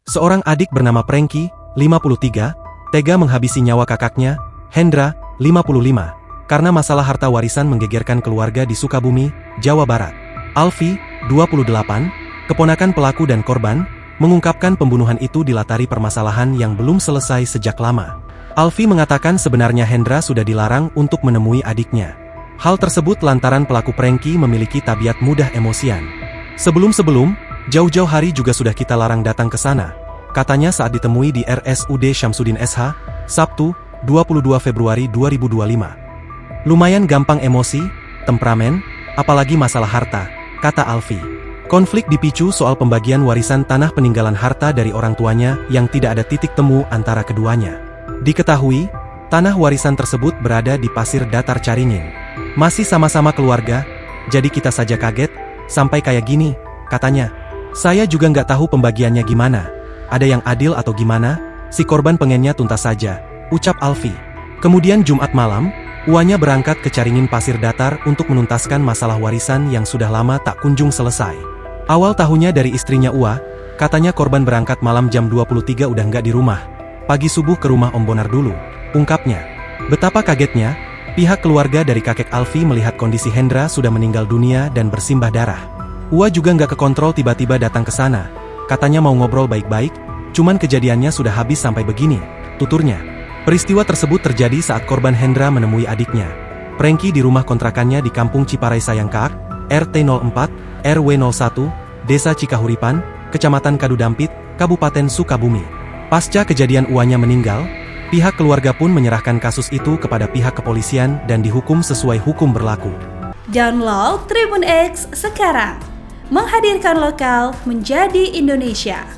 Seorang adik bernama Prengki, 53, tega menghabisi nyawa kakaknya, Hendra, 55, karena masalah harta warisan menggegerkan keluarga di Sukabumi, Jawa Barat. Alfi, 28, keponakan pelaku dan korban, mengungkapkan pembunuhan itu dilatari permasalahan yang belum selesai sejak lama. Alfi mengatakan sebenarnya Hendra sudah dilarang untuk menemui adiknya. Hal tersebut lantaran pelaku Prengki memiliki tabiat mudah emosian. Sebelum-sebelum, jauh-jauh hari juga sudah kita larang datang ke sana, katanya saat ditemui di RSUD Syamsuddin SH, Sabtu, 22 Februari 2025. Lumayan gampang emosi, temperamen, apalagi masalah harta, kata Alfi. Konflik dipicu soal pembagian warisan tanah peninggalan harta dari orang tuanya yang tidak ada titik temu antara keduanya. Diketahui, tanah warisan tersebut berada di Pasir Datar Caringin. Masih sama-sama keluarga, jadi kita saja kaget, sampai kayak gini, katanya. Saya juga nggak tahu pembagiannya gimana. Ada yang adil atau gimana, si korban pengennya tuntas saja, ucap Alfi. Kemudian Jumat malam, Uanya berangkat ke Caringin Pasir Datar untuk menuntaskan masalah warisan yang sudah lama tak kunjung selesai. Awal tahunya dari istrinya Ua, katanya korban berangkat malam jam 23 udah nggak di rumah. Pagi subuh ke rumah Om Bonar dulu, ungkapnya. Betapa kagetnya, pihak keluarga dari kakek Alfi melihat kondisi Hendra sudah meninggal dunia dan bersimbah darah. Ua juga nggak kekontrol tiba-tiba datang ke sana. Katanya mau ngobrol baik-baik, cuman kejadiannya sudah habis sampai begini, tuturnya. Peristiwa tersebut terjadi saat korban Hendra menemui adiknya, Prengki di rumah kontrakannya di Kampung Ciparai Sayangkaak, RT 04, RW 01, Desa Cikahuripan, Kecamatan Kadudampit, Kabupaten Sukabumi. Pasca kejadian Uanya meninggal, pihak keluarga pun menyerahkan kasus itu kepada pihak kepolisian dan dihukum sesuai hukum berlaku. Download Tribun X sekarang, menghadirkan lokal menjadi Indonesia.